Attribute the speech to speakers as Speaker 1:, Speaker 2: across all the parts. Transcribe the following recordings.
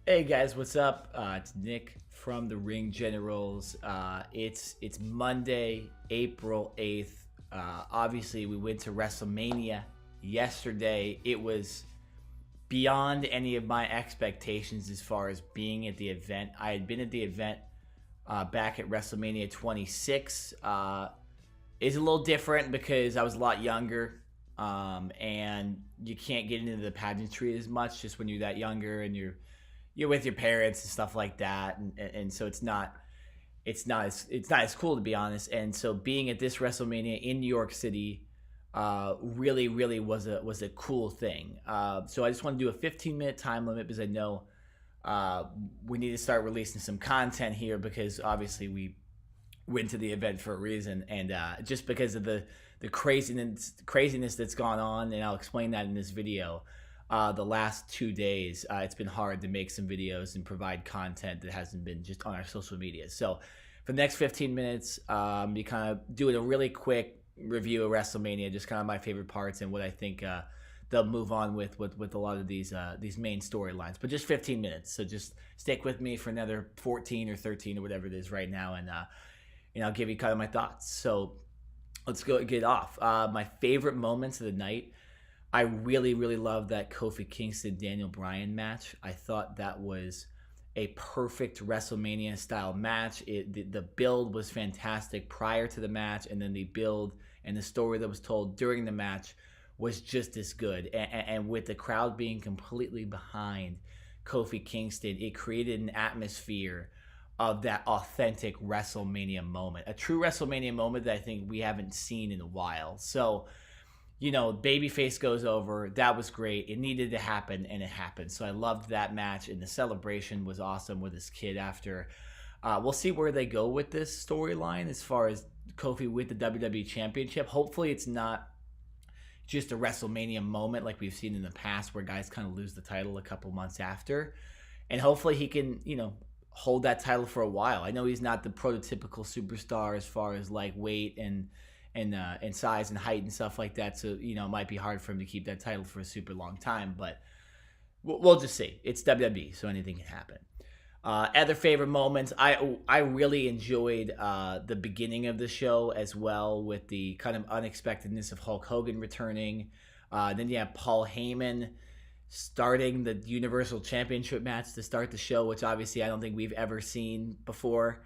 Speaker 1: Hey guys, what's up? It's Nick from the Ring Generals. It's Monday, April 8th. Obviously, we went to WrestleMania yesterday. It was beyond any of my expectations as far as being at the event. I had been at the event back at WrestleMania 26. It's a little different because I was a lot younger, and you can't get into the pageantry as much just when you're that younger and you're with your parents and stuff like that, and so it's not as cool, to be honest. And so being at this WrestleMania in New York City really was a cool thing. So I just want to do a 15-minute time limit because I know uh, we need to start releasing some content here because obviously we went to the event for a reason, and just because of the craziness that's gone on, and I'll explain that in this video. The last 2 days, it's been hard to make some videos and provide content that hasn't been just on our social media. So, for the next 15 minutes, be kind of doing a really quick review of WrestleMania, just kind of my favorite parts and what I think they'll move on with a lot of these main storylines. But just 15 minutes, so just stick with me for another 14 or 13 or whatever it is right now, and I'll give you kind of my thoughts. So let's go get off. My favorite moments of the night. I really loved that Kofi Kingston Daniel Bryan match. I thought that was a perfect WrestleMania style match. The build was fantastic prior to the match, and then the build and the story that was told during the match was just as good. And with the crowd being completely behind Kofi Kingston, it created an atmosphere of that authentic WrestleMania moment, a true WrestleMania moment that I think we haven't seen in a while. So, babyface goes over. That was great. It needed to happen, and it happened. So I loved that match, and the celebration was awesome with his kid after. We'll see where they go with this storyline as far as Kofi with the WWE Championship. Hopefully, it's not just a WrestleMania moment like we've seen in the past where guys kind of lose the title a couple months after. And hopefully he can, hold that title for a while. I know he's not the prototypical superstar as far as like weight and size and height and stuff like that. So it might be hard for him to keep that title for a super long time. But we'll just see. It's WWE, so anything can happen. Other favorite moments, I really enjoyed the beginning of the show as well, with the kind of unexpectedness of Hulk Hogan returning. Then you have Paul Heyman starting the Universal Championship match to start the show, which obviously I don't think we've ever seen before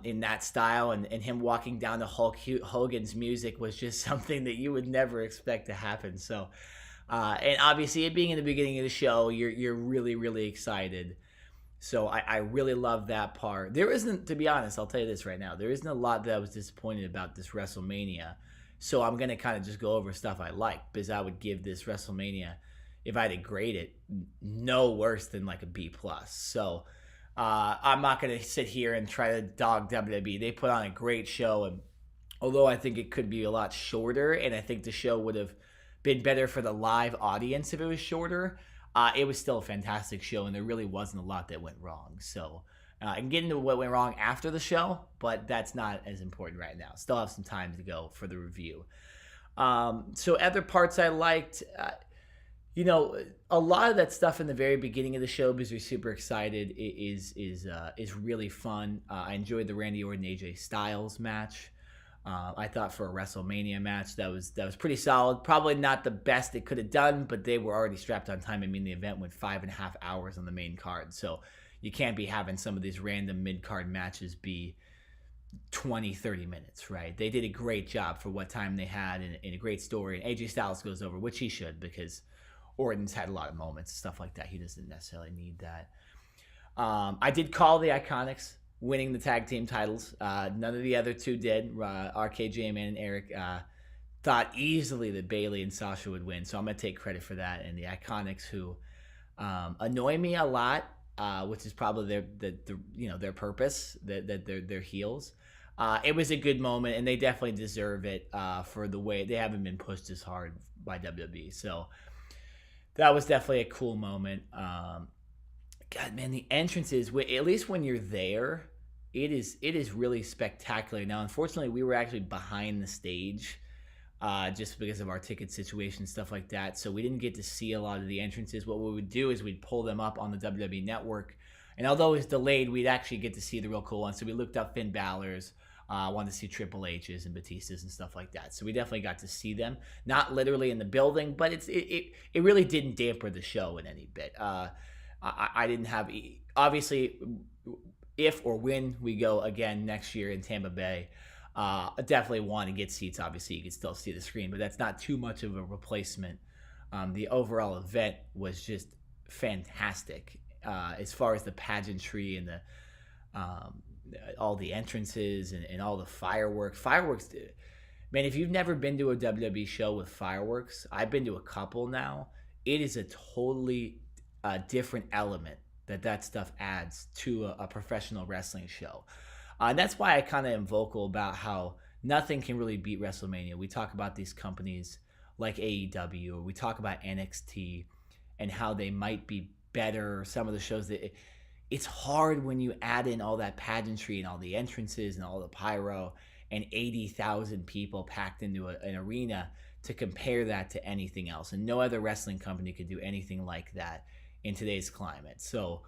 Speaker 1: in that style. And him walking down to Hulk Hogan's music was just something that you would never expect to happen. So, and obviously it being in the beginning of the show, you're really excited. So I really love that part. There isn't, to be honest, I'll tell you this right now, there isn't a lot that I was disappointed about this WrestleMania. So I'm going to kind of just go over stuff I like, because I would give this WrestleMania, if I had to grade it, no worse than like a B plus. So I'm not going to sit here and try to dog WWE. They put on a great show, and although I think it could be a lot shorter, and I think the show would have been better for the live audience if it was shorter, it was still a fantastic show, and there really wasn't a lot that went wrong. So I can get into what went wrong after the show, but that's not as important right now. Still have some time to go for the review. So other parts I liked, a lot of that stuff in the very beginning of the show, because we're super excited, is really fun. I enjoyed the Randy Orton AJ Styles match. I thought for a WrestleMania match that was pretty solid. Probably not the best it could have done, but they were already strapped on time. I mean, the event went 5.5 hours on the main card, so you can't be having some of these random mid-card matches be 20-30 minutes, right? They did a great job for what time they had, and a great story. And AJ Styles goes over, which he should, because Orton's had a lot of moments, stuff like that. He doesn't necessarily need that. I did call the Iconics winning the tag team titles. None of the other two did. RKJ Man and Eric thought easily that Bayley and Sasha would win, so I'm gonna take credit for that. And the Iconics, who annoy me a lot, which is probably their purpose, that they're heels. It was a good moment, and they definitely deserve it for the way they haven't been pushed as hard by WWE. So that was definitely a cool moment. God, man, the entrances, at least when you're there, it is really spectacular. Now, unfortunately, we were actually behind the stage just because of our ticket situation, stuff like that. So we didn't get to see a lot of the entrances. What we would do is we'd pull them up on the WWE Network. And although it's delayed, we'd actually get to see the real cool ones. So we looked up Finn Balor's, wanted to see Triple H's and Batista's and stuff like that. So we definitely got to see them. Not literally in the building, but it really didn't damper the show in any bit. I didn't have... Obviously, if or when we go again next year in Tampa Bay, I definitely want to get seats. Obviously, you can still see the screen, but that's not too much of a replacement. The overall event was just fantastic as far as the pageantry and the all the entrances and all the fireworks. Fireworks, man, if you've never been to a WWE show with fireworks, I've been to a couple now. It is a totally different element that stuff adds to a professional wrestling show. And that's why I kind of am vocal about how nothing can really beat WrestleMania. We talk about these companies like AEW, or we talk about NXT and how they might be better. Some of the shows that it's hard when you add in all that pageantry and all the entrances and all the pyro and 80,000 people packed into an arena to compare that to anything else. And no other wrestling company could do anything like that in today's climate. So,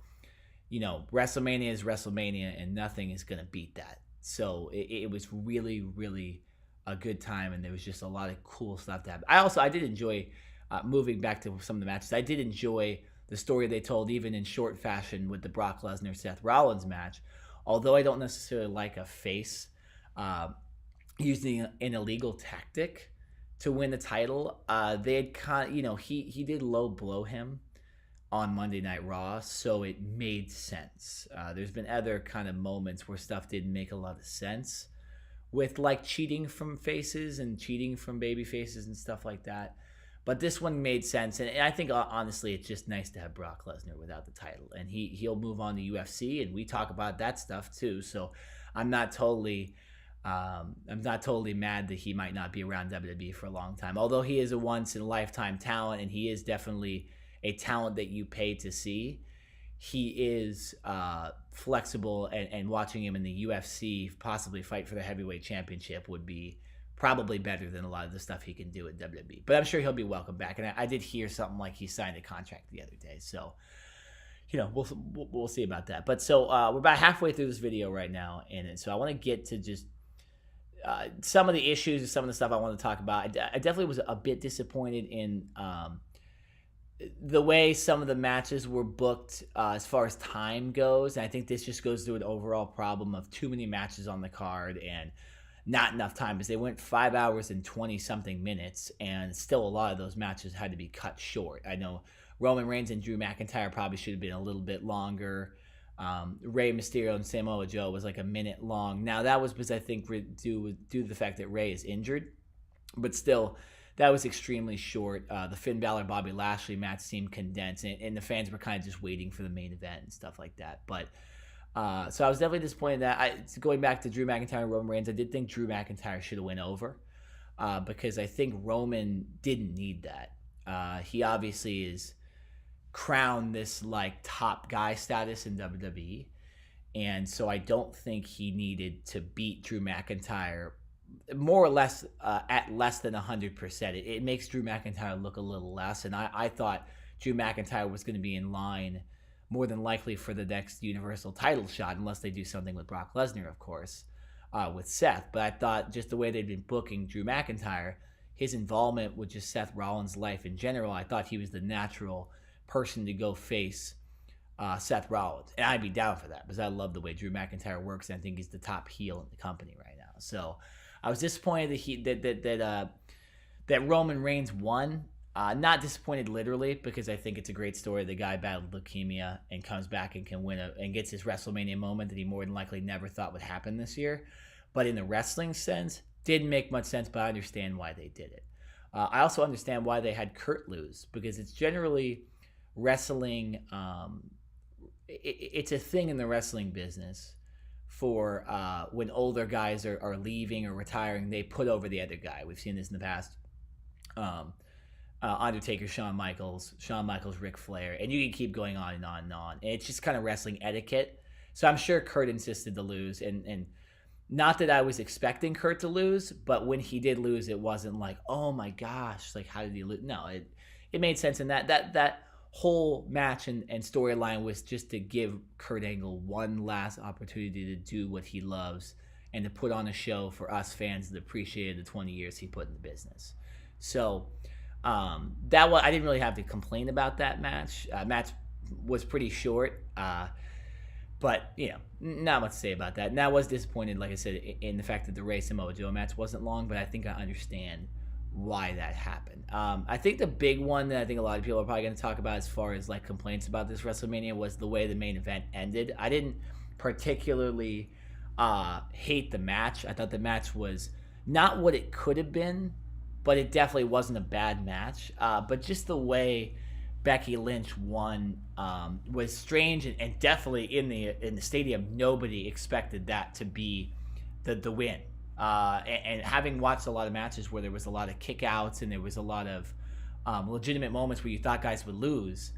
Speaker 1: you know, WrestleMania is WrestleMania, and nothing is going to beat that. So it was really, really a good time, and there was just a lot of cool stuff to happen. I did enjoy, moving back to some of the matches, I did enjoy the story they told, even in short fashion, with the Brock Lesnar-Seth Rollins match. Although I don't necessarily like a face using an illegal tactic to win the title, they had he did low blow him on Monday Night Raw, so it made sense. There's been other kind of moments where stuff didn't make a lot of sense with like cheating from faces and cheating from baby faces and stuff like that. But this one made sense, and I think honestly it's just nice to have Brock Lesnar without the title, and he'll move on to UFC, and we talk about that stuff too. So I'm not totally mad that he might not be around WWE for a long time. Although he is a once in a lifetime talent, and he is definitely a talent that you pay to see, he is flexible, and watching him in the UFC possibly fight for the heavyweight championship would be probably better than a lot of the stuff he can do at WWE. But I'm sure he'll be welcome back. And I did hear something like he signed a contract the other day. So, you know, we'll see about that. But so we're about halfway through this video right now. And so I want to get to just some of the issues and some of the stuff I want to talk about. I definitely was a bit disappointed in the way some of the matches were booked as far as time goes. And I think this just goes through an overall problem of too many matches on the card and not enough time, because they went 5 hours and 20 something minutes, and still a lot of those matches had to be cut short. I know Roman Reigns and Drew McIntyre probably should have been a little bit longer. Rey Mysterio and Samoa Joe was like a minute long. Now that was because I think due to the fact that Rey is injured, but still that was extremely short. The Finn Balor Bobby Lashley match seemed condensed, and the fans were kind of just waiting for the main event and stuff like that. But so I was definitely disappointed that going back to Drew McIntyre and Roman Reigns, I did think Drew McIntyre should have went over because I think Roman didn't need that. He obviously is crowned this like top guy status in WWE, and so I don't think he needed to beat Drew McIntyre more or less at less than 100%. It makes Drew McIntyre look a little less, and I thought Drew McIntyre was going to be in line more than likely for the next Universal title shot, unless they do something with Brock Lesnar, of course, with Seth. But I thought just the way they'd been booking Drew McIntyre, his involvement with just Seth Rollins' life in general, I thought he was the natural person to go face Seth Rollins. And I'd be down for that because I love the way Drew McIntyre works, and I think he's the top heel in the company right now. So I was disappointed that Roman Reigns won. Not disappointed literally, because I think it's a great story. The guy battled leukemia and comes back and can win and gets his WrestleMania moment that he more than likely never thought would happen this year. But in the wrestling sense, didn't make much sense, but I understand why they did it. I also understand why they had Kurt lose, because it's generally wrestling. It's a thing in the wrestling business for when older guys are leaving or retiring, they put over the other guy. We've seen this in the past. Undertaker, Shawn Michaels, Ric Flair, and you can keep going on and on and on. And it's just kind of wrestling etiquette. So I'm sure Kurt insisted to lose, and not that I was expecting Kurt to lose, but when he did lose, it wasn't like, oh my gosh, like how did he lose? No, it made sense, and that whole match and storyline was just to give Kurt Angle one last opportunity to do what he loves and to put on a show for us fans that appreciated the 20 years he put in the business. So that was, I didn't really have to complain about that match. Match was pretty short, but not much to say about that. And I was disappointed, like I said, in the fact that the Rey Samoa Joe match wasn't long, but I think I understand why that happened. I think the big one that I think a lot of people are probably going to talk about as far as like complaints about this WrestleMania was the way the main event ended. I didn't particularly hate the match. I thought the match was not what it could have been, but it definitely wasn't a bad match. But just the way Becky Lynch won was strange, and definitely in the stadium, nobody expected that to be the win. And having watched a lot of matches where there was a lot of kickouts and there was a lot of legitimate moments where you thought guys would lose,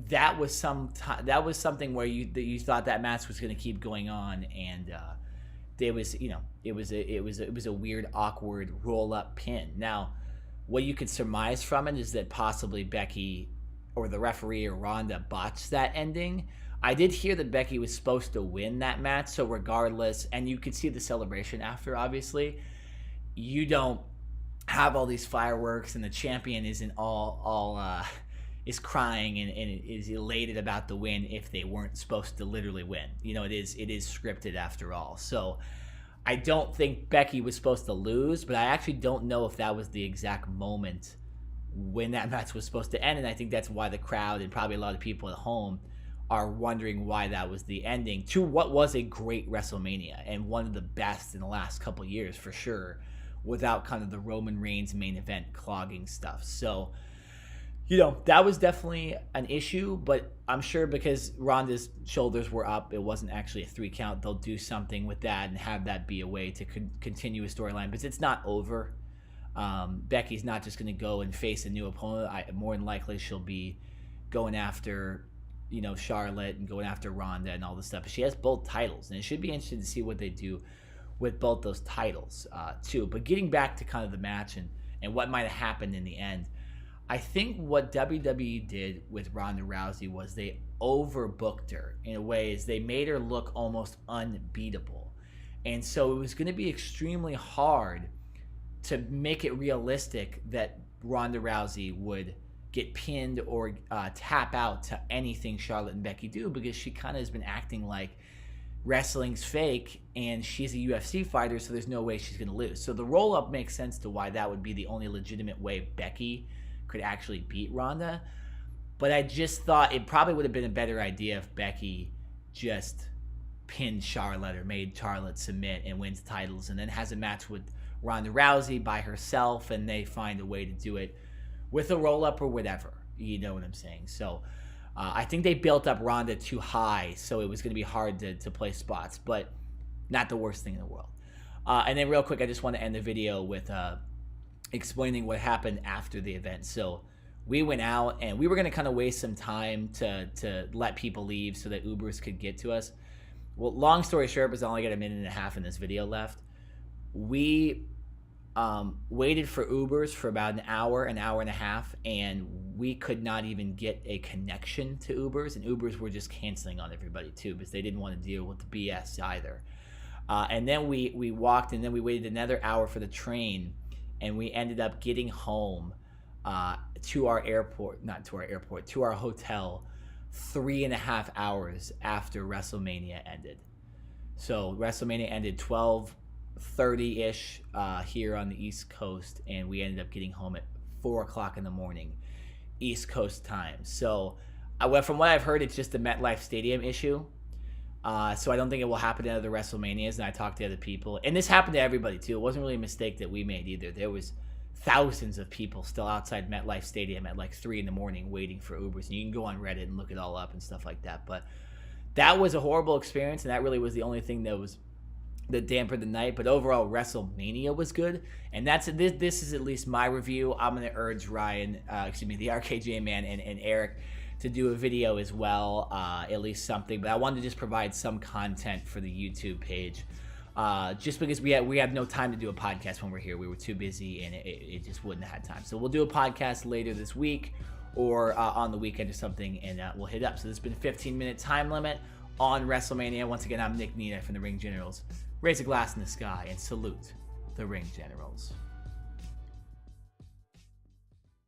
Speaker 1: that was something where you thought that match was going to keep going on, and it was a weird, awkward roll up pin. Now, what you could surmise from it is that possibly Becky or the referee or Ronda botched that ending. I did hear that Becky was supposed to win that match, so regardless, and you could see the celebration after, obviously, you don't have all these fireworks and the champion isn't is crying and is elated about the win if they weren't supposed to literally win. It is scripted after all. So I don't think Becky was supposed to lose, but I actually don't know if that was the exact moment when that match was supposed to end, and I think that's why the crowd and probably a lot of people at home are wondering why that was the ending to what was a great WrestleMania and one of the best in the last couple of years for sure, without kind of the Roman Reigns main event clogging stuff. So, that was definitely an issue, but I'm sure because Ronda's shoulders were up, it wasn't actually a 3 count. They'll do something with that and have that be a way to continue a storyline, because it's not over. Becky's not just going to go and face a new opponent. More than likely she'll be going after Charlotte and going after Ronda and all this stuff. But she has both titles, and it should be interesting to see what they do with both those titles too. But getting back to kind of the match and what might have happened in the end, I think what WWE did with Ronda Rousey was they overbooked her in a way, is they made her look almost unbeatable. And so it was going to be extremely hard to make it realistic that Ronda Rousey would get pinned or tap out to anything Charlotte and Becky do, because she kind of has been acting like wrestling's fake and she's a UFC fighter, so there's no way she's going to lose. So the roll-up makes sense to why that would be the only legitimate way Becky could actually beat Ronda. But I just thought it probably would have been a better idea if Becky just pinned Charlotte or made Charlotte submit and wins titles and then has a match with Ronda Rousey by herself, and they find a way to do it with a roll-up or whatever. You know what I'm saying? So I think they built up Ronda too high, so it was going to be hard to play spots, but not the worst thing in the world. And then real quick, I just want to end the video with explaining what happened after the event. So we went out, and we were going to kind of waste some time to let people leave so that Ubers could get to us. Well, long story short, because I only got a minute and a half in this video left, we waited for Ubers for about an hour and a half, and we could not even get a connection to Ubers, and Ubers were just canceling on everybody too, because they didn't want to deal with the BS either. And then we walked, and then we waited another hour for the train, and we ended up getting home to our hotel 3.5 hours after WrestleMania ended. So WrestleMania ended 12:30-ish here on the East Coast, and we ended up getting home at 4 o'clock in the morning East Coast time. So from what I've heard, it's just the MetLife Stadium issue. So I don't think it will happen to other WrestleManias, and I talked to other people. And this happened to everybody, too. It wasn't really a mistake that we made either. There was thousands of people still outside MetLife Stadium at like 3 in the morning waiting for Ubers. And you can go on Reddit and look it all up and stuff like that. But that was a horrible experience, and that really was the only thing that dampened the night. But overall, WrestleMania was good. And this is at least my review. I'm going to urge the RKJ Man and Eric to do a video as well, at least something. But I wanted to just provide some content for the YouTube page just because we have no time to do a podcast when we're here. We were too busy, and it just wouldn't have had time. So we'll do a podcast later this week or on the weekend or something, and we'll hit up. So this has been a 15-minute time limit on WrestleMania. Once again, I'm Nick Nenad from the Ring Generals. Raise a glass in the sky and salute the Ring Generals.